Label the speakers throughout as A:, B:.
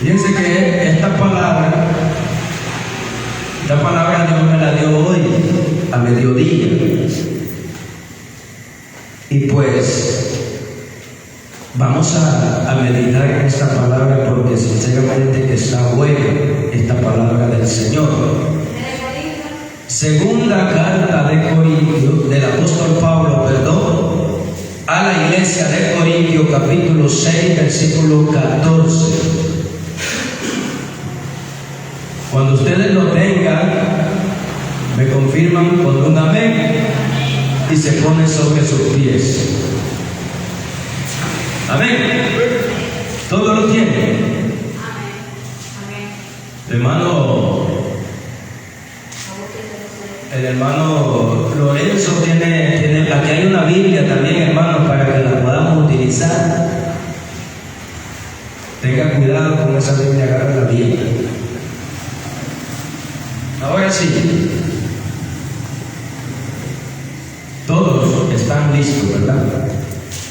A: Fíjense que esta palabra Dios me la dio hoy, a mediodía. Y pues vamos a meditar en esta palabra porque sinceramente está buena esta palabra del Señor. Segunda carta de Corintios, del apóstol Pablo, a la iglesia de Corintios, capítulo 6, versículo 14. Cuando ustedes lo tengan, me confirman con un amén y se ponen sobre sus pies. Amén. ¿Todos lo tienen? Hermano, el hermano Lorenzo tiene, aquí hay una Biblia también, hermano, para que la podamos utilizar. Tenga cuidado con esa Biblia, agarra la Biblia. Ahora sí, todos están listos, ¿verdad?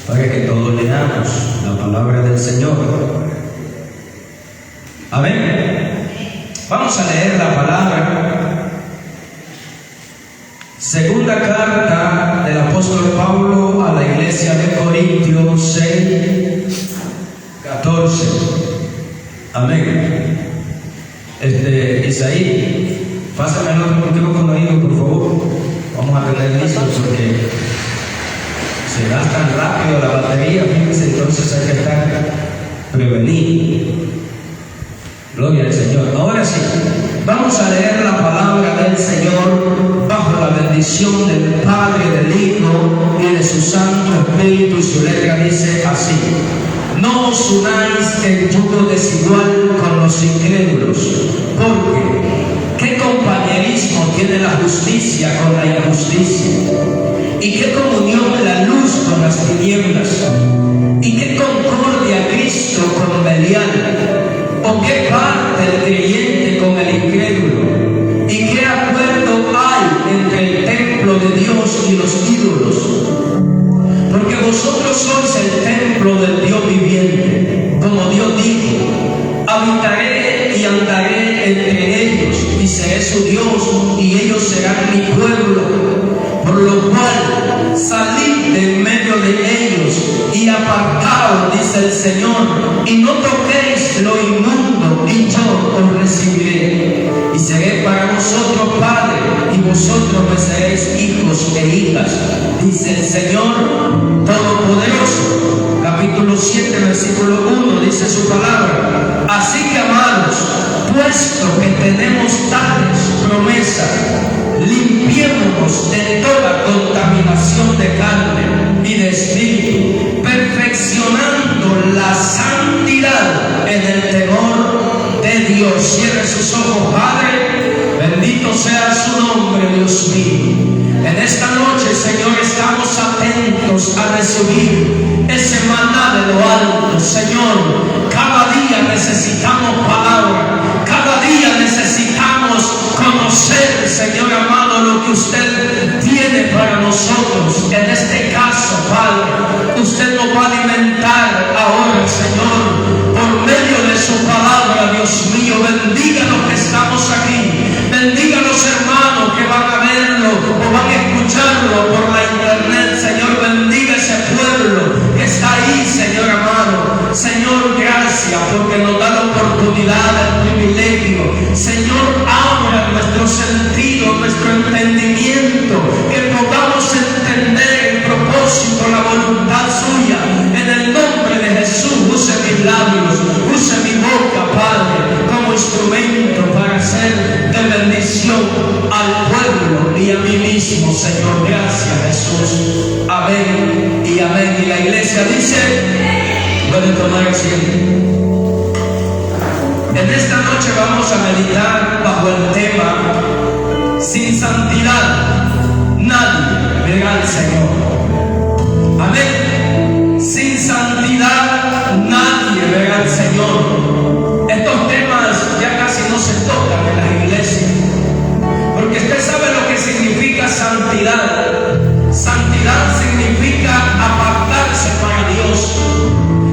A: Para que todos leamos la palabra del Señor. Amén. Vamos a leer la palabra. Segunda carta del apóstol Pablo a la iglesia de Corintios 6, 14. Amén. Isaí, pásame el otro micrófono ahí, por favor. Vamos a tener listos porque se gasta rápido la batería, fíjense, entonces hay que estar prevenido. Gloria al Señor. Ahora sí, vamos a leer la palabra del Señor bajo la bendición del Padre, del Hijo y de su Santo Espíritu, y su letra dice así: no os unáis en yugo desigual con los incrédulos, porque ¿qué compañerismo tiene la justicia con la injusticia? ¿Y qué comunión la luz con las tinieblas? ¿Y qué concordia Cristo con Belial? ¿O qué parte el creyente con el incrédulo? ¿Y qué acuerdo hay entre el templo de Dios y los ídolos? Porque vosotros sois el templo del Dios viviente, como Dios dijo: habitaré y andaré entre ellos, y seré su Dios, y ellos serán mi pueblo. Por lo cual, salid de en medio de ellos y apartaos, dice el Señor, y no toquéis lo inmundo, y yo os recibiré. Y seré para vosotros padre, y vosotros me seréis hijos e hijas, dice el Señor Todopoderoso. Capítulo 7, versículo 1, dice su palabra: así que, amados, puesto que tenemos tales promesas, limpiémonos de toda contaminación de carne y de espíritu, perfeccionando la santidad en el temor de Dios. Cierre sus ojos, Padre, bendito sea su nombre, Dios mío. En esta noche, Señor, estamos atentos a recibir ese maná de lo alto. Señor, cada día necesitamos palabra, cada día necesitamos conocer, Señor amado, lo que usted tiene para nosotros. En este caso, Padre, usted nos va a alimentar ahora, Señor, por medio de su palabra. Dios mío, bendiga los que estamos aquí, bendiga los hermanos que van a verlo o van a escucharlo por la internet. Señor, bendiga ese pueblo que está ahí, Señor amado. Señor, gracias porque nos da la oportunidad, el privilegio. Señor, abra nuestro sentido, nuestro entendimiento, que podamos entender el propósito, la voluntad suya. En el nombre de Jesús, use mis labios, use mi boca, Padre, como instrumento para ser de bendición al pueblo y a mí mismo, Señor. Gracias, Jesús. Amén y amén. Y la iglesia dice: pueden tomar asiento. En esta noche vamos a meditar bajo el tema: sin santidad nadie verá al Señor. Amén. Sin santidad nadie verá al Señor. Estos temas ya casi no se tocan en las iglesias, porque usted sabe lo que significa santidad. Santidad significa apartarse para Dios.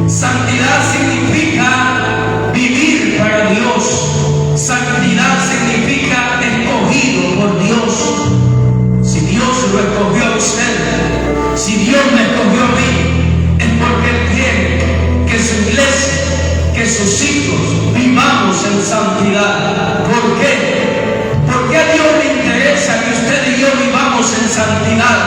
A: Santidad significa vivir su iglesia, que sus hijos vivamos en santidad. ¿Por qué? Porque a Dios le interesa que usted y yo vivamos en santidad.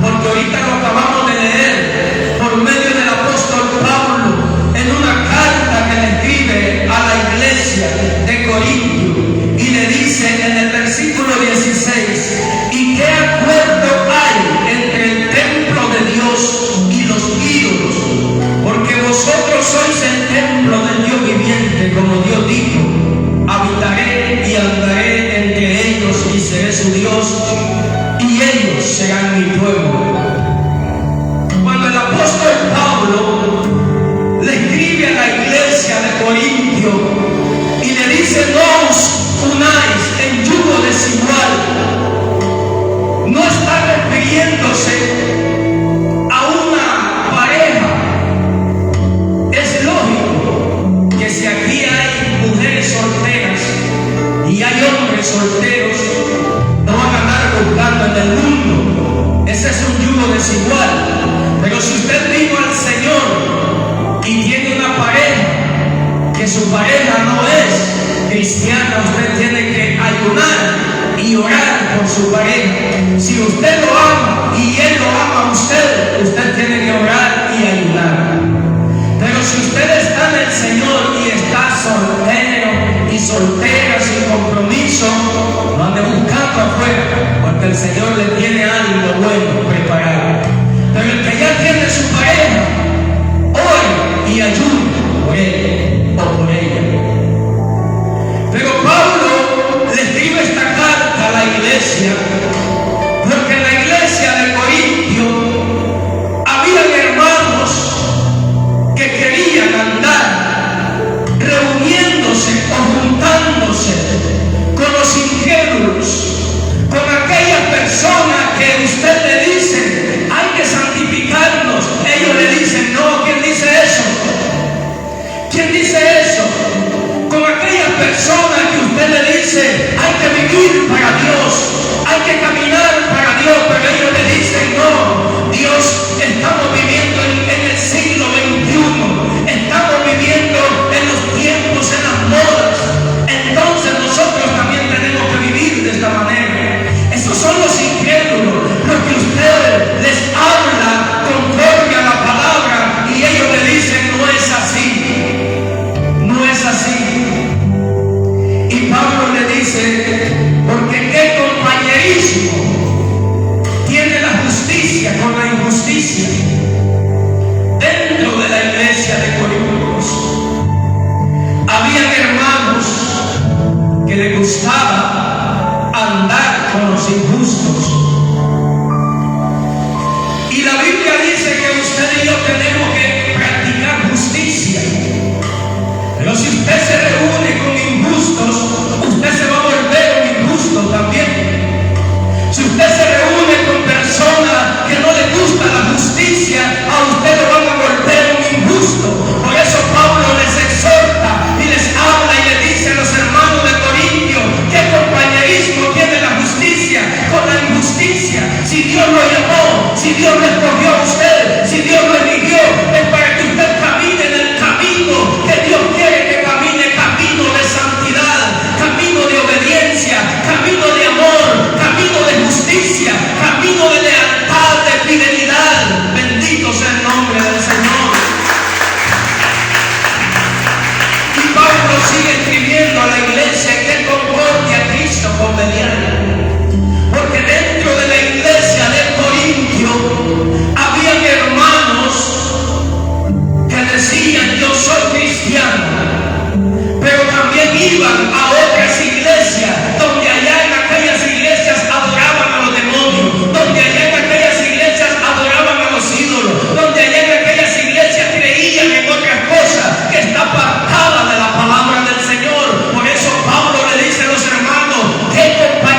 A: Porque ahorita lo acabamos de leer por medio del apóstol Pablo en una carta que le escribe a la iglesia de Corintio, y le dice en el versículo 16: ¿y qué acuerdo hay entre el templo de Dios y los ídolos? Porque vosotros sois el templo del Dios viviente, como Dios dijo: habitaré y andaré entre ellos y seré su Dios, y ellos serán mi pueblo. Cuando el apóstol Pablo le escribe a la iglesia de Corintio y le dice: no os unáis en yugo desigual, no está refiriéndose a una pareja. Es lógico que si aquí hay mujeres solteras y hay hombres solteros, no van a andar buscando en el mundo. Ese es un yugo desigual. Pero si usted vino al Señor y tiene una pareja, que su pareja no es cristiana, usted tiene que ayunar y orar por su pareja. Si usted lo ama y él lo ama a usted, usted tiene que orar y ayunar. Pero si usted está en el Señor y está soltero y soltera sin compromiso, no ande buscando afuera, porque el Señor le tiene algo bueno preparado. Pero el que ya tiene su pareja, ore y ayude por él o por ella. Pero Pablo le escribe esta carta a la iglesia, porque en la iglesia de Corintio habían hermanos que querían andar reuniéndose o juntándose con los incrédulos, con aquellas personas que usted le dice: hay que santificarnos. Ellos le dicen: no. ¿Quién dice eso? ¿Quién dice eso? Con aquellas personas que usted le dice: hay que vivir para Dios, hay que caminar para Dios, pero ellos le dicen: no, Dios, estamos viviendo en el siglo XXI, estamos viviendo en los tiempos, en las modas, entonces nosotros también tenemos que vivir de esta manera. Esos son los incrédulos, los que usted les habla conforme a la palabra y ellos le dicen: no es así, no es así. Y Pablo le dice: porque qué compañerismo tiene la justicia con la injusticia dentro de la iglesia de Corintios. Habían hermanos que les gustaba andar con los injustos, y la Biblia dice que usted y yo tenemos que practicar justicia. Pero si usted se reúne con injustos, usted se va a volver un injusto también. Si usted se reúne con personas que no les gusta la justicia, a usted lo van a volver un injusto. Por eso Pablo les exhorta y les habla y le dice a los hermanos de Corintio: ¿qué compañerismo tiene la justicia con la injusticia? Si Dios lo llamó, si Dios lo escogió a usted, si Dios lo eligió, es para que usted camine en el camino que Dios quiere que camine: camino de santidad, camino de obediencia, camino de amor, camino de justicia, camino de lealtad, de fidelidad. Bendito sea el nombre del Señor. Y Pablo sigue escribiendo a la iglesia: que concorde a Cristo conveniente. Porque dentro de la iglesia de Corintio habían hermanos que decían: yo soy cristiano, pero también iban a otras iglesias donde allá en aquellas iglesias adoraban a los demonios, donde allá en aquellas iglesias adoraban a los ídolos, donde allá en aquellas iglesias creían en otras cosas que está apartada de la palabra del Señor. Por eso Pablo le dice a los hermanos: ¿qué compañía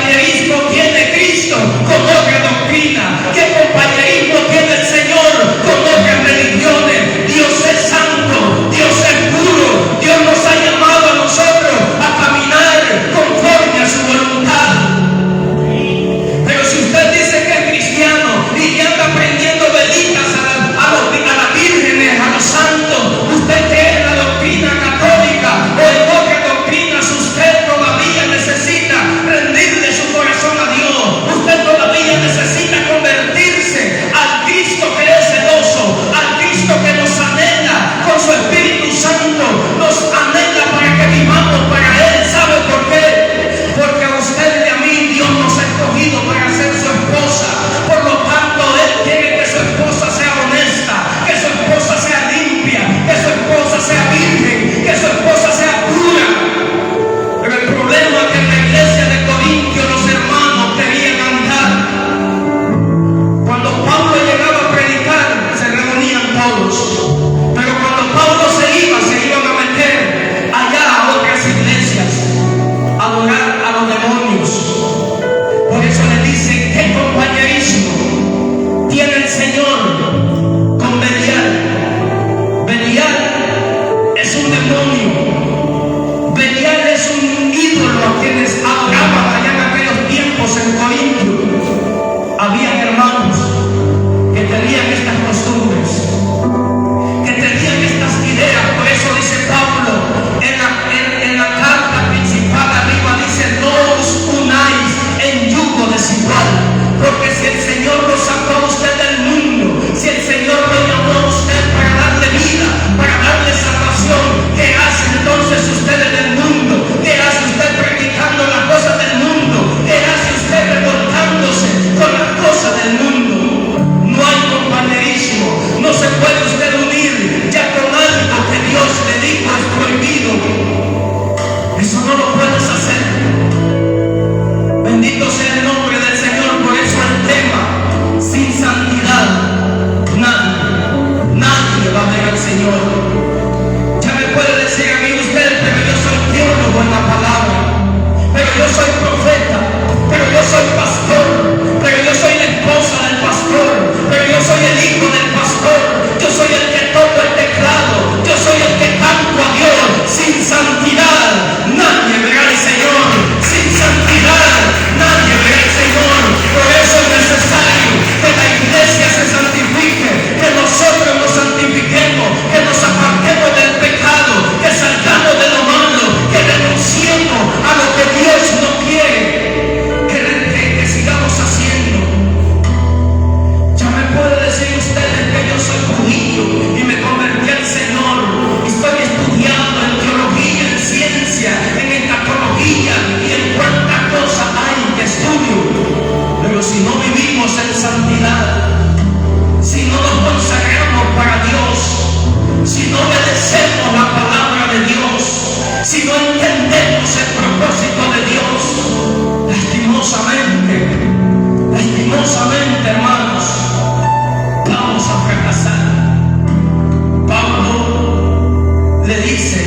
A: le dice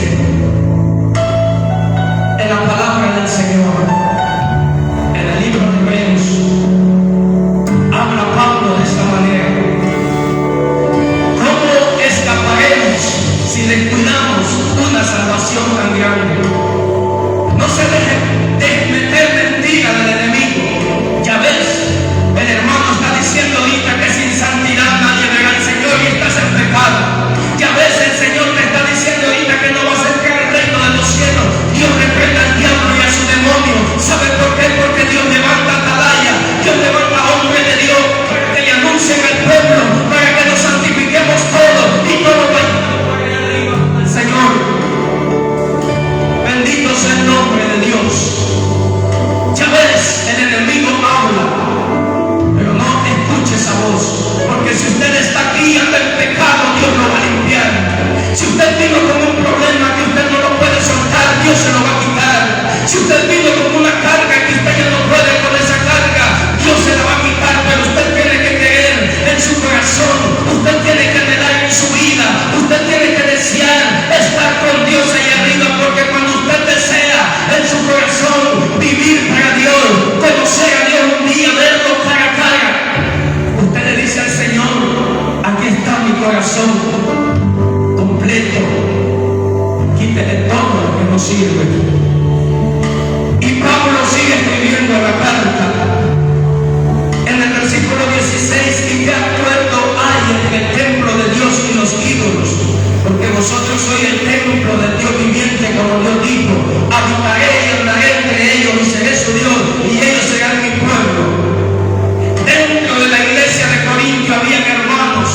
A: en la palabra del Señor, en el libro de Hebreos, habla Pablo de esta manera: ¿cómo escaparemos si descuidamos una salvación tan grande? No se deje meter mentira del enemigo. Ya ves, el hermano está diciendo ahorita que sin santidad nadie verá al Señor y estás en pecado. Ya ves, el Señor te está diciendo ahorita que no vas a entrar al reino de los cielos. Dios reprenda al diablo y a su demonio. ¿Sabe por qué? Porque Dios levanta atalaya, Dios levanta hombres de Dios para que le anuncien al pueblo, para que nos santifiquemos todos y todos vayamos para allá arriba al Señor. Bendito sea el nombre de Dios. Ya ves, el enemigo habla, pero no escuche esa voz, porque si usted está aquí anda en pecado, Dios lo va a limpiar. Si usted vino con un problema que usted no lo puede soltar, Dios se lo va a quitar. Si usted vino con una carga que usted ya no puede con esa carga, Dios se la va a quitar. Pero usted tiene que creer en su corazón, usted tiene que anhelar en su vida, usted tiene que desear estar con Dios ahí arriba, porque cuando usted desea en su corazón vivir para Dios, conocer a Dios un día, verlo cara a cara, usted le dice al Señor: aquí está mi corazón completo, quítele todo lo que no sirve. Y Pablo sigue escribiendo la carta en el versículo 16: y qué acuerdo hay entre el templo de Dios y los ídolos, porque vosotros sois el templo del Dios viviente, como Dios dijo: habitaré y andaré entre ellos y seré su Dios y ellos serán mi pueblo. Dentro de la iglesia de Corintio había hermanos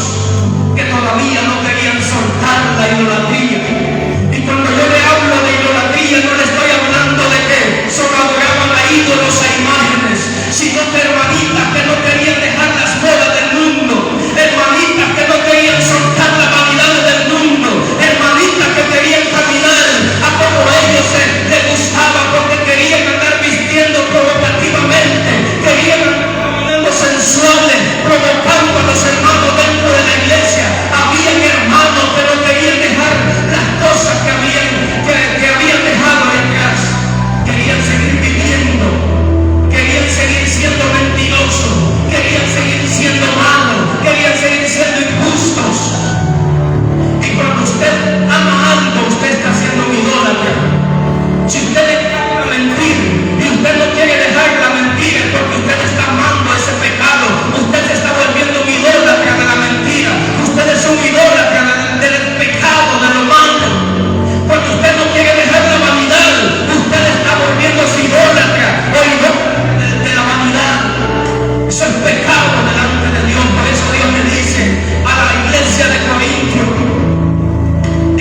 A: que todavía no querían soltar la idolatría. Y cuando yo le hablo de idolatría, no le estoy hablando de que solo adoraban a ídolos, a imágenes, sino que hermanitas que no querían dejar las modas del mundo, hermanitas que no querían soltar las vanidades del mundo, hermanitas que querían caminar a como ellos les gustaba, porque querían andar vistiendo provocativamente, querían andar caminando sensuales, provocando a los hermanos dentro de la iglesia. Habían hermanos que no querían dejar las cosas que habían dejado detrás, querían seguir viviendo, querían seguir siendo mentirosos, querían seguir siendo malos, querían seguir siendo injustos. Y cuando usted ama algo, usted está siendo un idólatra. Si usted le encanta mentir y usted no quiere dejar la mentira, es porque usted está amando ese pecado. Usted se está volviendo un idólatra de la mentira. Usted es un idólatra del pecado, de lo malo. Porque usted no quiere dejar la vanidad, usted está volviéndose idólatra o idólatra de la vanidad. Eso es pecado delante de Dios. Por eso Dios le dice a la iglesia de Corintio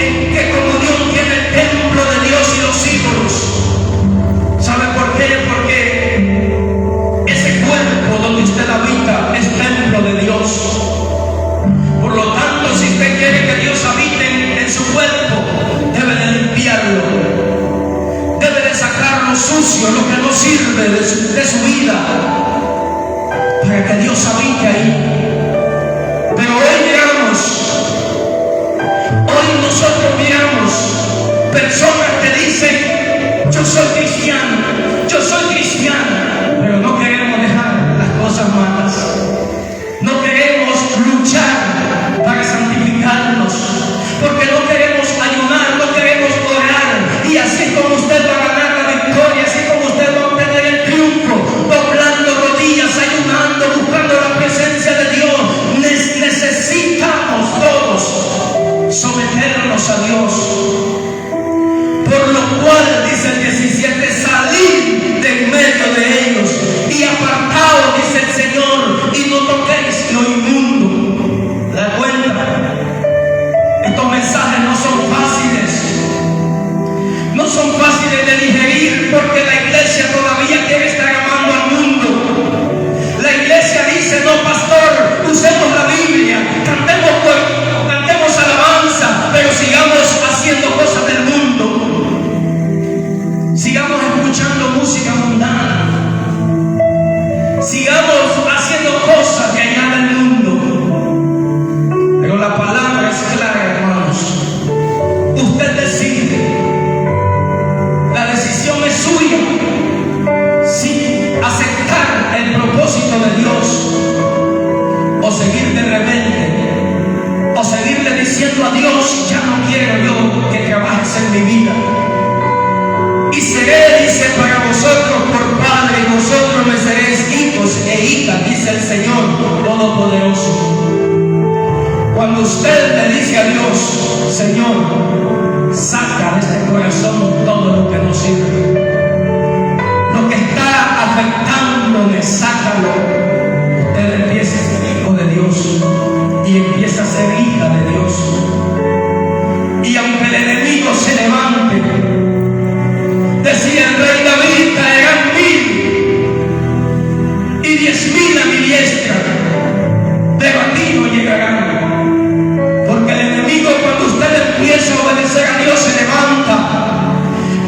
A: en que como Dios tiene el templo de Dios y los ídolos. ¿Sabe por qué? Porque ese cuerpo donde usted habita es templo de Dios. Por lo tanto, si usted quiere que Dios habite en su cuerpo, debe de limpiarlo, debe de sacar lo sucio, lo que no sirve de su vida, para que Dios habite ahí. Pero hoy nosotros miramos personas que dicen: yo soy cristiano, pero no queremos dejar las cosas malas, no queremos luchar para santificarnos, porque no queremos ayunar, no queremos orar, y así como usted va a ganar la victoria, así como usted va a obtener el triunfo, doblando rodillas, ayunando, buscando la presencia de Dios, necesitamos todos someternos a Dios. Por lo cual, dice el 17, salid de en medio de ellos y apartaos, dice el Señor, y no toquéis lo inmundo. ¿Te das cuenta? Estos mensajes no son fáciles de digerir, porque la iglesia todavía quiere estar amando al mundo. La iglesia dice: no, pastor, usemos la Biblia, cantemos alabanza, pero sigamos haciendo cosas del mundo, sigamos escuchando música mundana, sigamos haciendo cosas de allá del mundo. mi vida. Y seré, dice, para vosotros por padre, y vosotros me seréis hijos e hijas, dice el Señor Todopoderoso. Cuando usted le dice a Dios: Señor, saca de este corazón todo lo que no sirve, lo que está afectándome, sácalo. Usted empieza a ser hijo de Dios y empieza a ser hija de Dios. Y aunque el enemigo se levante, decía el rey David: caerán 1000 y 10.000 a mi diestra, pero a ti no llegarán. Porque el enemigo, cuando usted empieza a obedecer a Dios, se levanta.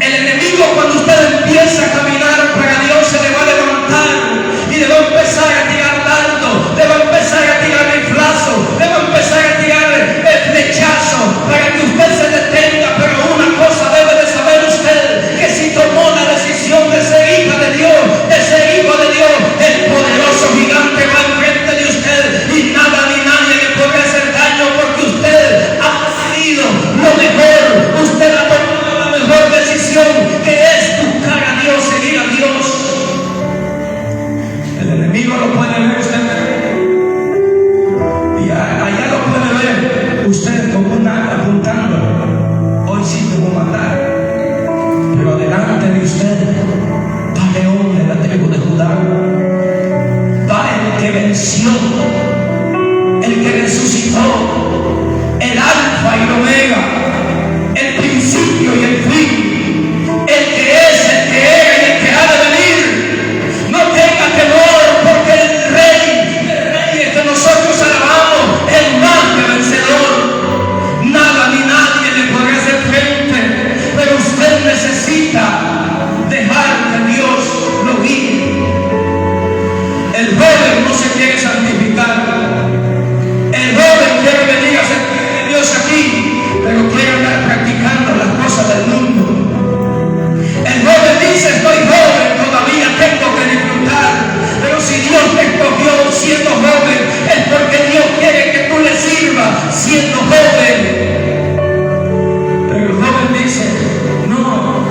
A: El enemigo, cuando usted empieza a caminar para Dios, se le va a levantar y le va a empezar a tirar dardo, le va a empezar a tirar riflazo, le va a empezar a tirar el flechazo para que usted se detenga. Pero una cosa debe de saber usted: que si tomó la decisión de ser hija de Dios, de ser hijo de Dios, el poderoso gigante va enfrente de usted y nada ni nadie le podrá hacer daño, porque usted ha decidido lo mejor. Usted ha tomado la mejor decisión, que es buscar a Dios, seguir a Dios. El enemigo lo puede ver usted, y allá lo puede ver usted como un arma apuntando. Hoy sí te voy a matar. Pero delante de usted va León de la tribu de Judá, va el que venció, el que resucitó, el alfa y el omega, el principio y el fin, el que es, el que era y el que ha de venir. No tenga temor, porque el rey que nosotros alabamos es más que vencedor. Nada ni nadie le podrá hacer frente, pero usted necesita dejar que Dios lo guíe. El joven no se quiere santificar. El joven quiere venir a servir a Dios aquí, pero quiere andar practicando las cosas del mundo. El joven dice: estoy joven, todavía tengo que disfrutar. Pero si Dios te escogió siendo joven, es porque Dios quiere que tú le sirvas siendo joven. Pero el joven dice: no,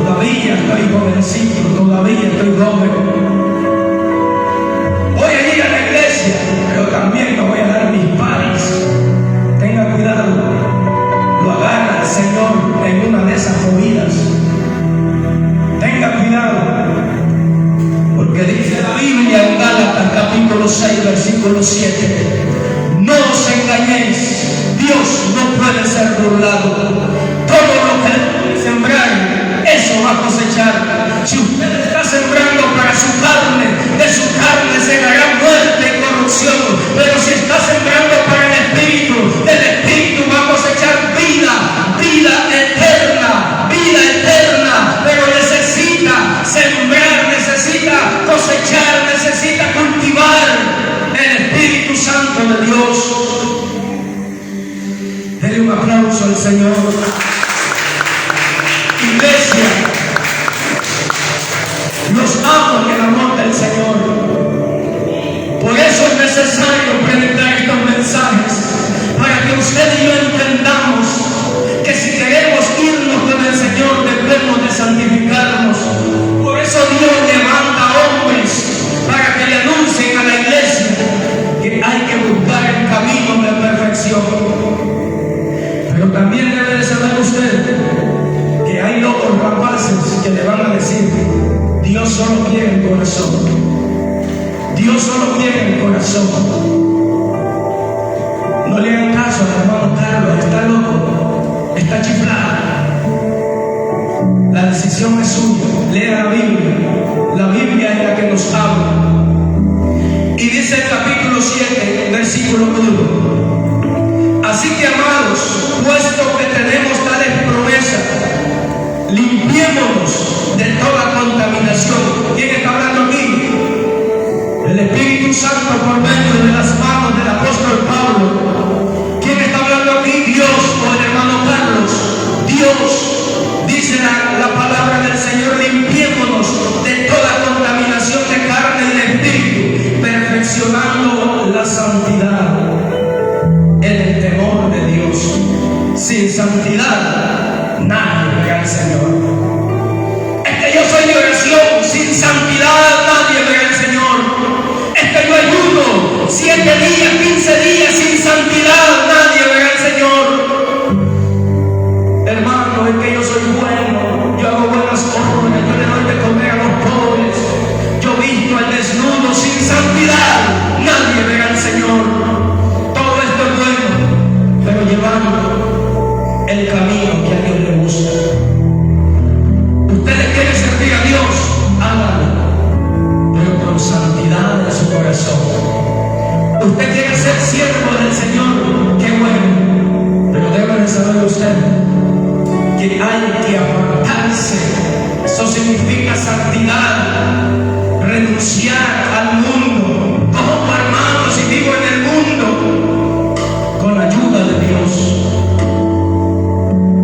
A: todavía estoy jovencito, todavía estoy joven. Voy a ir a la iglesia, pero también me voy a dar mis pares. Tenga cuidado, lo agarra el Señor en una de esas movidas. Tenga cuidado, porque dice la Biblia en Gálatas capítulo 6 versículo 7: no os engañéis, Dios no puede ser burlado. Todo lo que sembrar, eso va a cosechar. Si usted está sembrando para su carne, de su carne segará muerte y corrupción. Pero si está sembrando para el Espíritu, del Espíritu va a cosechar vida, vida eterna, vida eterna. Pero necesita sembrar, necesita cosechar, necesita cultivar el Espíritu Santo de Dios. Dele un aplauso al Señor. Iglesia, los amo en el amor del Señor. Por eso es necesario predicar estos mensajes, para que usted y yo entendamos que si queremos irnos con el Señor, debemos de santificarnos. Por eso Dios levanta hombres para que le anuncien a la iglesia que hay que buscar el camino de perfección. Pero también debe de saber usted que hay locos rapaces que le van a decir: Dios solo quiere el corazón. Dios solo quiere el corazón. No le hagan caso al hermano Carlos, está loco, está chiflado. La decisión es suya. Lea la Biblia. La Biblia es la que nos habla. Y dice el capítulo 7, versículo 1: así que, amados, puesto que tenemos tales promesas, limpiémonos de toda contaminación. ¿Quién está hablando aquí? El Espíritu Santo por medio de las manos del apóstol Pablo. ¿Quién está hablando aquí? Dios, o el hermano Carlos. Dios. Dice la palabra del Señor: limpiémonos de toda contaminación de carne y de espíritu, perfeccionando la santidad en el temor de Dios. Sin santidad nadie verá al Señor. Es que yo soy de oración, sin santidad nadie verá al Señor. Es que yo ayuno 7 días, 15 días sin santidad, nadie verá al Señor. Hermano, es que yo soy bueno, yo hago buenas obras, yo le doy de comer a los pobres, yo visto al desnudo, sin santidad nadie verá al Señor. Todo esto es bueno, pero llevando el camino que a Dios le gusta. Ustedes quieren servir a Dios, háganlo, pero con santidad en su corazón. Usted quiere ser siervo del Señor, qué bueno, pero debe de saber usted que hay que apartarse. Eso significa santidad, renunciar al mundo. Como hermanos y vivo en el mundo, con ayuda de Dios,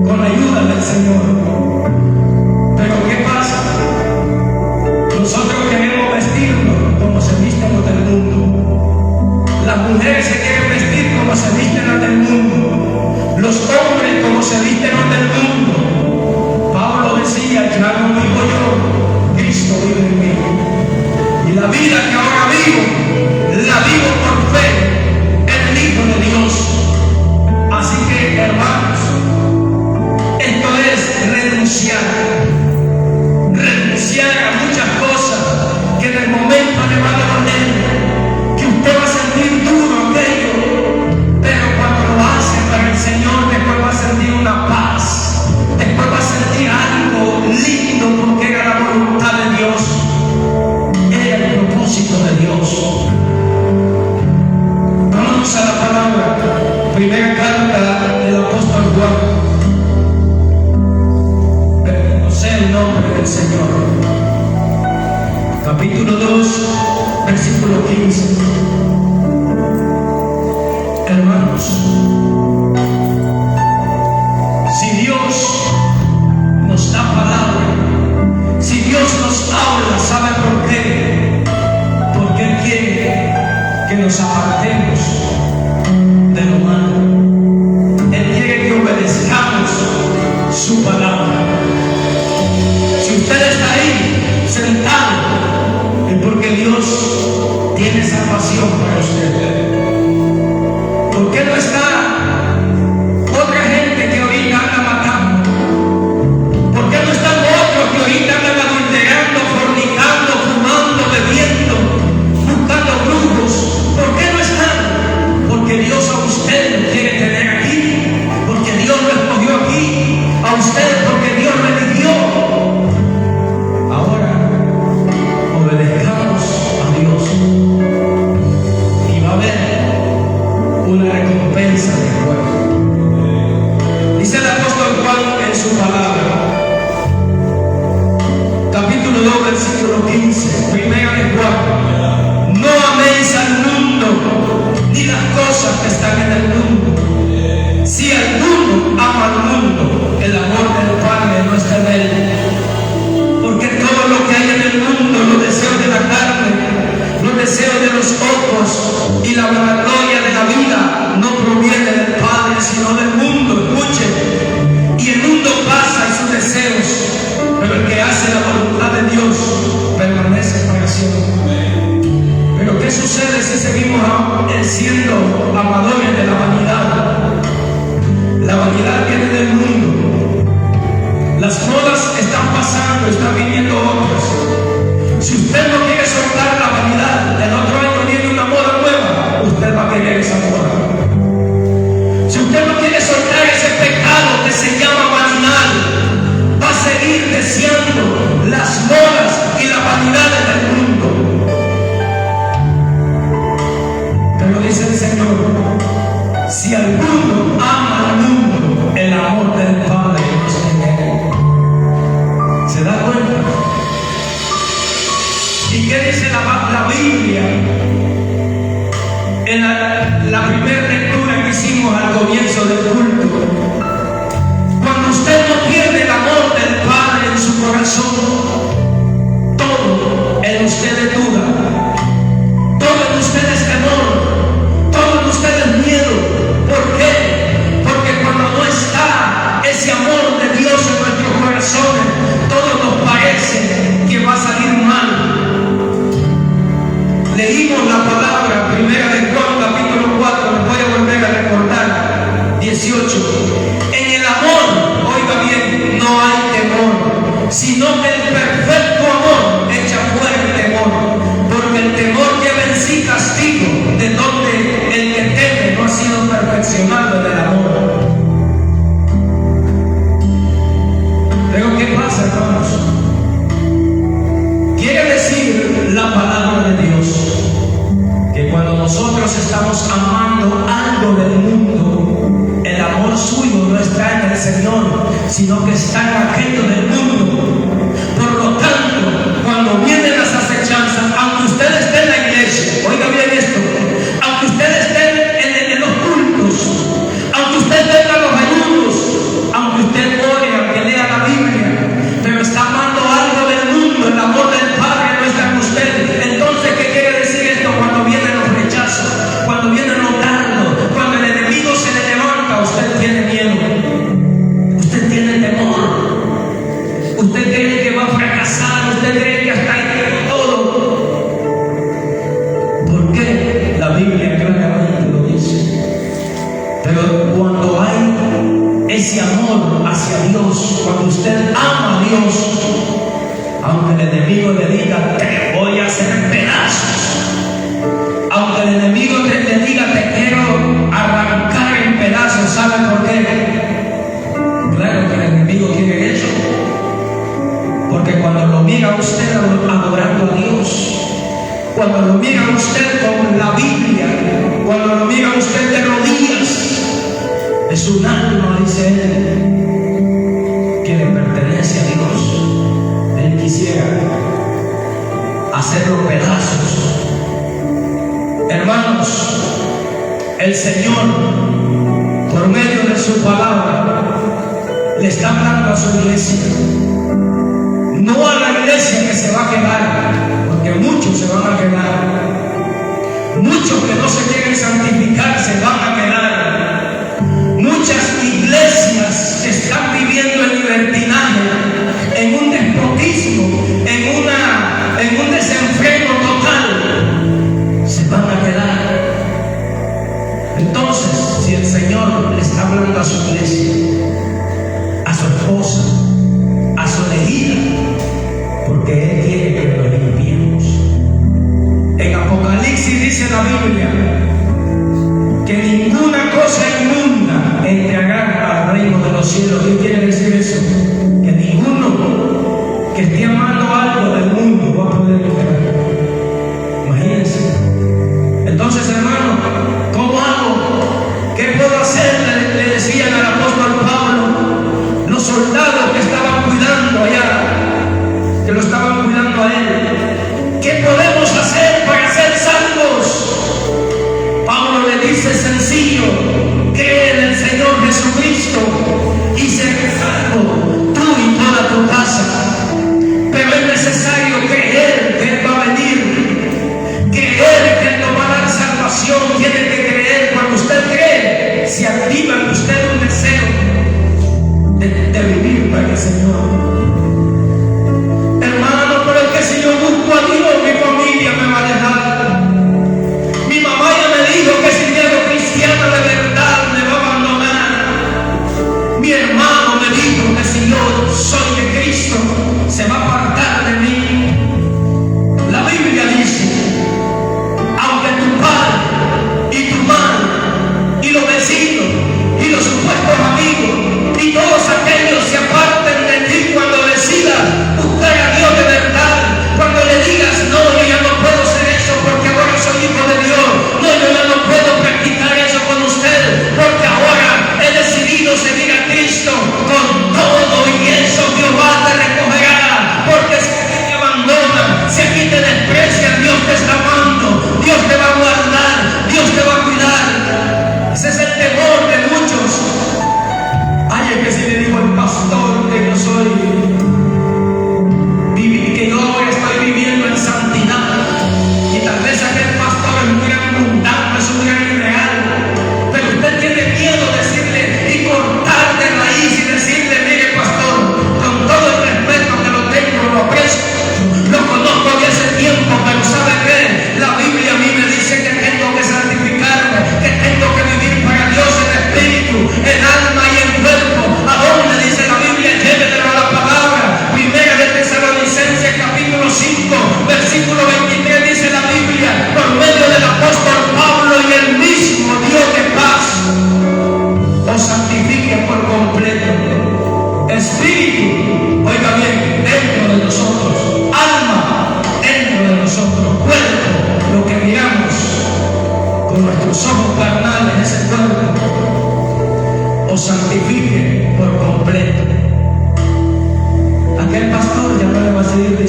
A: con ayuda del Señor. Pero ¿qué pasa? Nosotros queremos vestirnos como se visten los del mundo. Las mujeres se quieren vestir como se visten las del mundo. Los hombres como se visten los del mundo. Pablo decía, ya no vivo yo, Cristo vive en mí. Y la vida que ahora vivo, la vivo por fe en el Hijo de Dios. Así que, hermanos, esto es renunciar a muchas cosas que en el momento le van a doler, que usted va a sentir duro aquello, pero cuando lo hace para el Señor, después va a sentir una paz, después va a sentir algo lindo, porque era la voluntad de Dios, era el propósito de Dios. Vamos a la palabra, primera carta del apóstol Juan. No sé el nombre del Señor. Capítulo 2, versículo 15. Hermanos, si Dios nos da palabra, si Dios nos habla, ¿sabe por qué? Porque Él quiere que nos apartemos de lo malo. Él quiere que obedezcamos su palabra. Si usted está ahí sentado, es porque Dios tiene salvación para usted. ¿Por qué no está otra gente que ahorita anda matando? ¿Por qué no están otros que ahorita andan adulterando, fornicando, fumando, bebiendo, buscando brujos? ¿Por qué no están? Porque Dios a usted lo quiere tener aquí, porque Dios lo escogió aquí, a usted porque Dios lo eligió. Ahora obedezcamos a Dios y va a haber una recompensa después. Dice el apóstol Juan en su palabra, capítulo 2, versículo 15, primera de Juan: no améis al mundo ni las cosas que están en el mundo. Si alguno ama al mundo, el amor del Padre no está en él. Porque todo lo que hay en el mundo, los deseos de la carne, los deseos de los ojos y la vanagloria de la vida, no proviene del Padre, sino del mundo. Escuchen, y el mundo pasa y sus deseos, pero el que hace la voluntad de Dios permanece para siempre. Pero ¿qué sucede si seguimos siendo amadores de la vanidad? La vanidad viene del mundo. Las modas están pasando, están viniendo otras. Si usted no quiere soltar la vanidad, el otro año viene una moda nueva, usted va a querer esa moda. Si usted no quiere soltar ese pecado que se llama vanidad, va a seguir deseando las modas y las vanidades del mundo. Pero dice el Señor, si alguno ama al mundo, el amor del Padre no está en él. ¿Se da cuenta? ¿Y qué dice la Biblia? En la primera lectura que hicimos al comienzo del culto, cuando usted no pierde el amor del Padre en su corazón, todo en usted es duda, todo en usted es temor, todo en usted es miedo. ¿Por qué? Porque cuando no está ese amor de Dios Señor, sino que están aquellos del mundo. Por lo tanto, cuando vienen las acechanzas, aunque usted esté en la iglesia, oiga bien esto, aunque usted esté en los cultos, aunque usted tenga los ayunos, aunque usted ore, aunque lea la Biblia, pero está amando algo del mundo, el amor del Padre no está en usted. Entonces, ¿qué quiere decir esto? Cuando vienen los rechazos, cuando vienen los dardos, cuando el enemigo se le levanta, usted tiene miedo, usted tiene temor, usted cree que va a fracasar, usted cree que hasta ahí tiene todo. ¿Por qué? La Biblia claramente lo dice. Pero cuando hay ese amor hacia Dios, cuando usted ama a Dios, aunque el enemigo le diga te voy a hacer en pedazos, aunque el enemigo le diga te quiero arrancar en pedazos, ¿sabe por qué? Claro que el enemigo quiere eso, porque cuando lo mira usted adorando a Dios, cuando lo mira usted con la Biblia, cuando lo mira usted de rodillas, es un alma, dice él, que le pertenece a Dios. Él quisiera hacerlo pedazos. Hermanos, el Señor, por medio de su palabra, le está hablando a su iglesia. No a la iglesia que se va a quedar, porque muchos se van a quedar. Muchos que no se quieren santificar se van a quedar. Muchas iglesias que están viviendo el libertinaje, en un despotismo, en un desenfreno total, se van a quedar. Entonces, si el Señor le está hablando a su iglesia, a su esposa, a su elegida, porque Él quiere que lo limpiemos. En Apocalipsis dice la Biblia que ninguna cosa inmunda entrará al reino de los cielos. ¿Qué quiere decir eso? Que ninguno que esté amando algo del mundo va a poder entrar. Imagínense. Entonces, hermano, ¿cómo hago? ¿Qué puedo hacer? Le decían al apóstol Pablo los soldados que estaban cuidando allá, que lo estaban cuidando a él. ¿Qué podemos hacer para ser salvos? Pablo le dice sencillo: cree en el Señor Jesucristo y serás salvo tú y toda tu casa. Pero es necesario creer que Él va a venir, creer que Él nos va a dar salvación. Tiene que creer. Cuando usted cree, se activa en usted un deseo de vivir para el Señor. Hermano, pero es que si yo busco a Dios, mi familia me va a dejar. Mi mamá ya me dijo que si me hago cristiana de verdad me va a abandonar. Mi hermano me dijo que si yo soy de Cristo se va a apartar de mí. La Biblia dice: aunque tu padre y tu madre y los vecinos y los supuestos amigos y todos aquellos se aparten de ti, cuando decidas buscar a Dios de verdad, cuando le digas no, yo ya no puedo hacer eso porque ahora soy hijo de Dios, no, yo ya no puedo practicar eso con usted porque ahora he decidido seguir a Cristo, con todo y eso Jehová te recogerá. Porque si aquí te abandonan, si aquí te desprecian, Dios te está amando, Dios te va a guardar, Dios te va a cuidar. Ese es el temor de muchos. Ay, es que si le digo al pastor que yo soy, que yo ahora estoy viviendo en santidad, y tal vez aquel pastor es un gran mundano, es un gran irreal, pero usted tiene miedo de decirle y cortar de raíz y decirle: mire pastor, con todo el respeto que lo tengo, lo aprecio, lo conozco de hace tiempo, pero ¿sabe qué? La Biblia a mí me dice que tengo que santificarme, que tengo que vivir para Dios en espíritu, en alma y en cuerpo. ¿A dónde dice la Biblia? Llévelo a la palabra.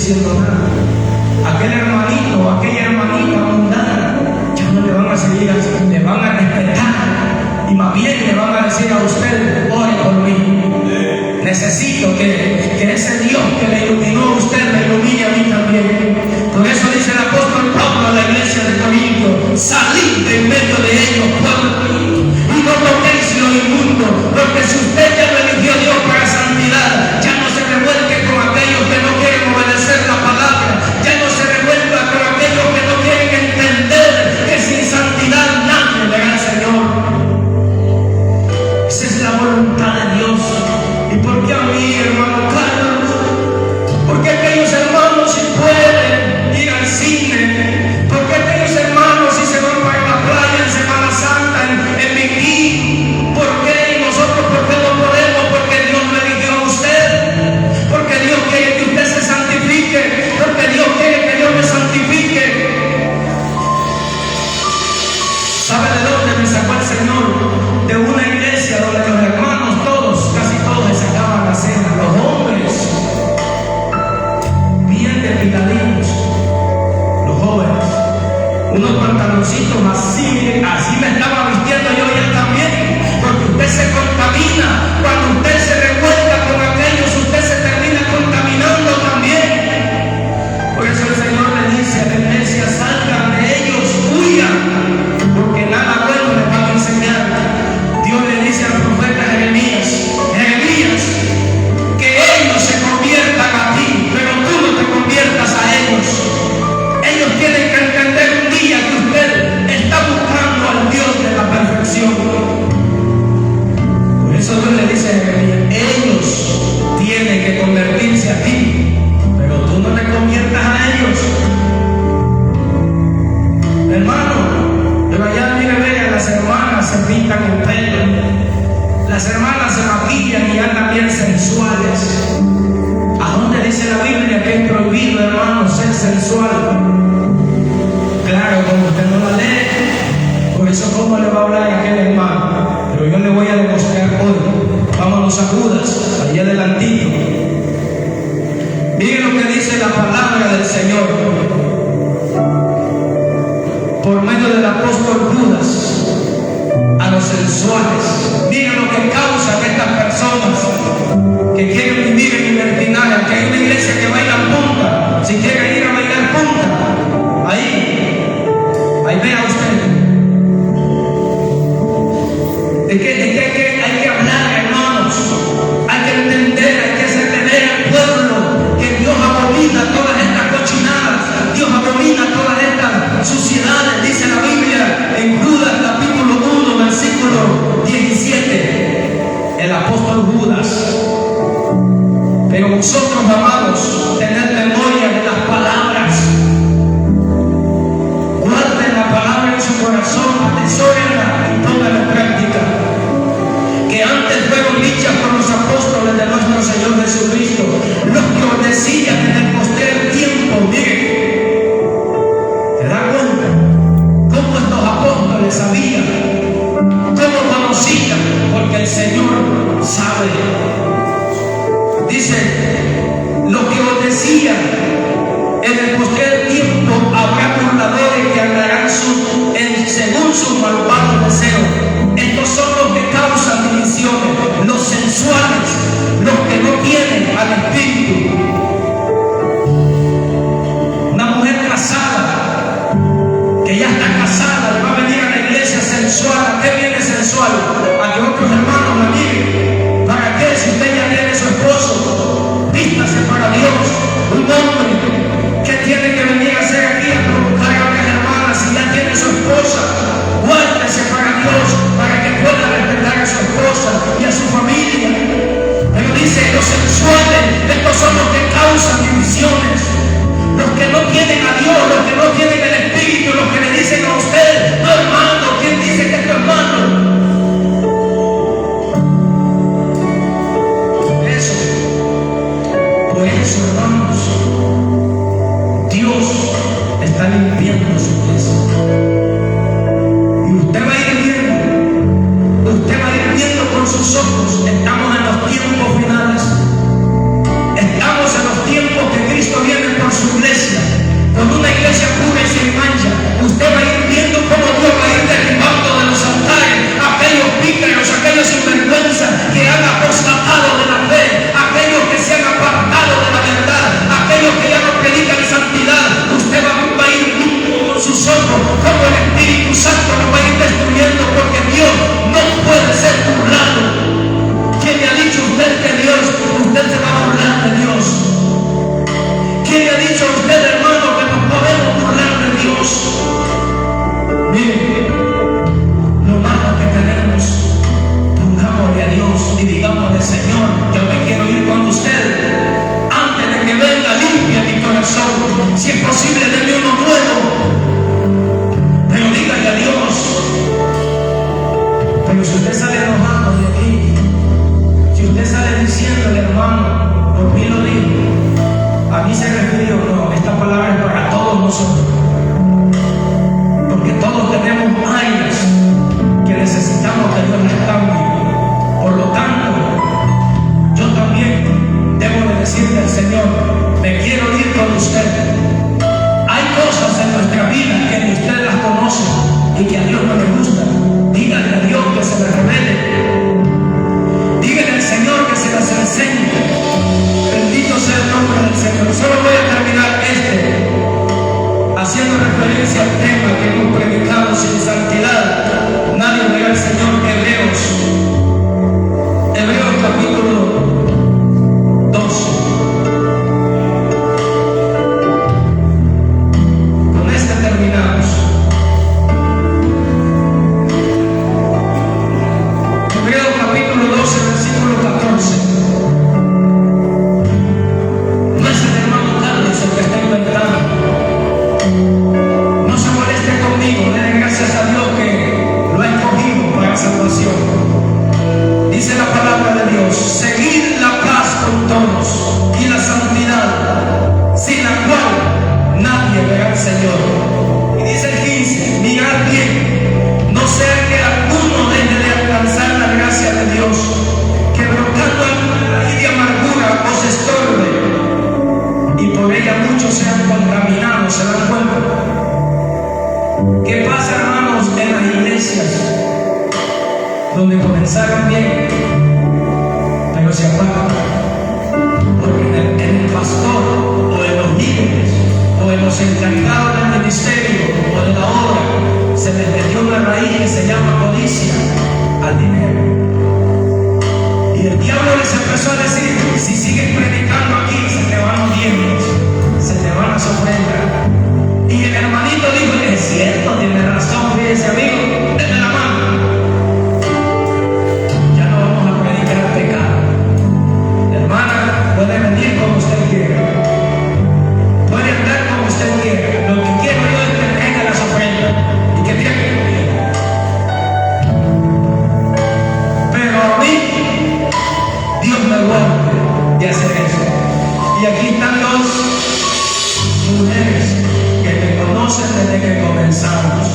A: diciendo nada. Aquel hermanito o aquella hermanita mundana ya no le van a seguir, le van a respetar y más bien le van a decir a usted: ore por mí. Necesito que ese Dios que le iluminó a usted me ilumine a mí también. Por eso dice el apóstol Pablo a la iglesia de Corinto: salid de en medio de ellos, pueblo mío, y no toquéis lo inmundo, porque si usted ya lo eligió Dios para santidad, ya no se revuelque con aquellos que no quieren obedecer la palabra, ya no se revuelva con aquellos que no quieren entender que sin santidad nadie verá al Señor. Esa es la voluntad de Dios. ¿Y por qué a mí, hermano Carlos? Porque aquellos hermanos si pueden ir al cine, porque aquellos hermanos si se van para la playa en Semana Santa, en bikini, ¿por qué? Y nosotros, ¿por qué no podemos? Porque Dios lo eligió a usted, porque Dios quiere que usted se santifique, porque Dios quiere que Dios me santifique. ¿Sabe de dónde me sacó el Señor? De una iglesia donde los hermanos todos, casi todos, se sacaban la cena, los hombres bien depiladitos, los jóvenes, unos pantaloncitos así me estaba vistiendo yo ya también, porque usted se contamina, cuando usted se revuelca con aquellos, usted se termina contaminando también. Por eso el Señor le dice a la iglesia: salgan de ellos, huyan, porque nada bueno les van a enseñar. Dios le dice al profeta Jeremías, que ellos se conviertan a ti, pero tú no te conviertas a ellos. Ellos tienen que entender un día que usted está buscando al Dios de la perfección. Por eso Dios le dice a Jeremías: ellos tienen que convertirse a ti, pero tú no te conviertas a ellos. Hermano, pero allá mire, vean, las hermanas se pintan el pelo, las hermanas se maquillan y andan bien sensuales. ¿A dónde dice la Biblia que es prohibido, hermano, ser sensual? Claro, como usted no la lee, por eso cómo le va a hablar a aquel hermano. Pero yo le voy a demostrar hoy. Vámonos a Judas, allí adelantito. Miren lo que dice la palabra del Señor por medio del apóstol Judas a los sensuales. Miren lo que causan estas personas que quieren vivir en libertinaje. Que hay una iglesia que baila punta. Si quieren ir a bailar punta, ahí vea usted. ¿De qué hay que hablar, hermanos? Hay que entender, hay que hacerle ver al pueblo que Dios abomina todas estas cochinadas, Dios abomina todas estas suciedades. Dice la Biblia en Judas capítulo 1 versículo 17, el apóstol Judas: pero vosotros, amados, tened memoria de las palabras, guarden la palabra en su corazón, atesórenla y pónganla en práctica, que antes fueron dichas por los apóstoles de nuestro Señor Jesucristo, los que os decían en el postrer tiempo. Miren, ¿te das cuenta cómo estos apóstoles sabían? ¿Cómo conocían? Porque el Señor sabe. Dice: lo que os decían, en el postrer tiempo habrá burladores que andarán según sus malvados deseos. Estos son los que causan divisiones, los sensuales, los que no tienen al Espíritu. Una mujer casada, que ya está casada, va a venir a la iglesia sensual. ¿A qué viene sensual? A que otros hermanos la miren. ¿Para qué? Si usted ya tiene su esposo, vístase para Dios. Un hombre que tiene que venir a hacer aquí a provocar a otras hermanas, si ya tiene su esposa, guárdese para Dios, para que pueda respetar a su esposa y a su familia. Pero dice: los sensuales, estos son los que causan divisiones, los que no tienen a Dios, los que no tienen el Espíritu, los que le dicen a usted: no, hermano. ¿Quién dice que es tu hermano? Por eso, hermanos, Dios está limpiando su iglesia. Y usted va a ir viendo con sus ojos. Estamos en los tiempos finales. Estamos en los tiempos que Cristo viene por decirle al Señor: me quiero ir con usted. Hay cosas en nuestra vida que ni usted las conoce y que a Dios no le gustan. Díganle a Dios que se las revele. Díganle al Señor que se las enseñe. Bendito sea el nombre del Señor. Solo voy a terminar haciendo referencia al tema que hemos predicado: sin santidad nadie verá al Señor. Hebreos capítulo 12. Con este terminamos. Hebreos capítulo 12, versículo 14. No es el hermano Carlos el que está inventando. No se moleste conmigo, denle gracias a Dios que lo ha escogido para salvación. Dice la palabra de Dios: seguid la paz con todos y la santidad, sin la cual nadie verá al Señor. Y dice el 15: mirad bien, no sea que alguno deje de alcanzar la gracia de Dios, que brotando alguna raíz de amargura os estorbe, y por ella muchos sean contaminados. ¿Se dan cuenta? ¿Qué pasa, hermanos, en las iglesias donde comenzaron bien, pero se apagan? Porque en el pastor, o en los líderes, o en los encargados del ministerio o de la obra, se les metió una raíz que se llama codicia al dinero. Y el diablo les empezó a decir: si sigues predicando aquí, se te van los dientes, se te van las ofrendas. Y el hermanito dijo: es cierto, tiene razón, fíjese amigo, denme la mano. Ya no vamos a predicar pecado. Hermana, puede venir como usted quiera, puede andar como usted quiera. Lo que quiero yo es que traiga las ofrendas y que traiga. Pero a mí, Dios me guarde de hacer eso. Y aquí están dos mujeres que me conocen desde que comenzamos.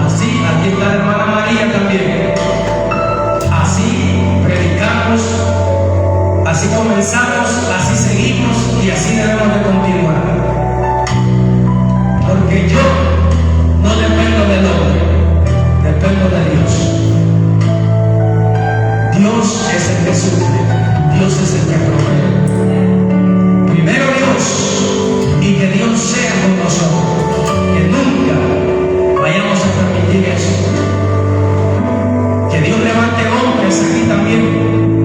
A: Así, aquí está la hermana María también. Así predicamos, así comenzamos, así seguimos y así debemos de continuar. Porque yo no dependo del hombre, dependo de Dios. Dios es el que suple, Dios es el que provee. Primero Dios, y que Dios sea con nosotros, que nunca vayamos a permitir eso. Que Dios levante hombres aquí también.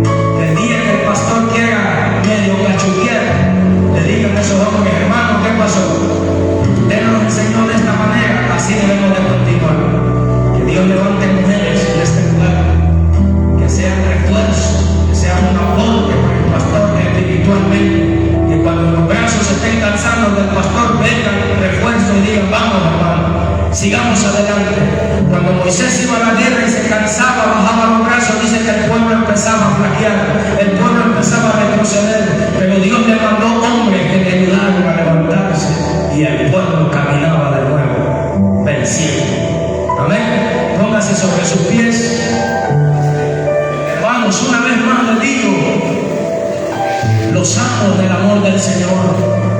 A: El día que el pastor quiera medio cachuquear, le digan a esos hombres: hermano, ¿qué pasó? Él nos enseñó de esta manera, así debemos de continuar. Que Dios levante mujeres en este lugar, que sean refuerzo, que sean un apoyo para el pastor espiritualmente. Que cuando los brazos estén cansados del pastor, vengan refuerzo y digan: vamos, hermano, sigamos adelante. Cuando Moisés iba a la guerra y se cansaba, bajaba los brazos, dice que el pueblo empezaba a flaquear, el pueblo empezaba a retroceder, pero Dios le mandó hombres que le ayudaron a levantarse y el pueblo caminaba de nuevo, venciendo. Amén. Póngase sobre sus pies. Hermanos, una vez más les digo: los amo del amor del Señor.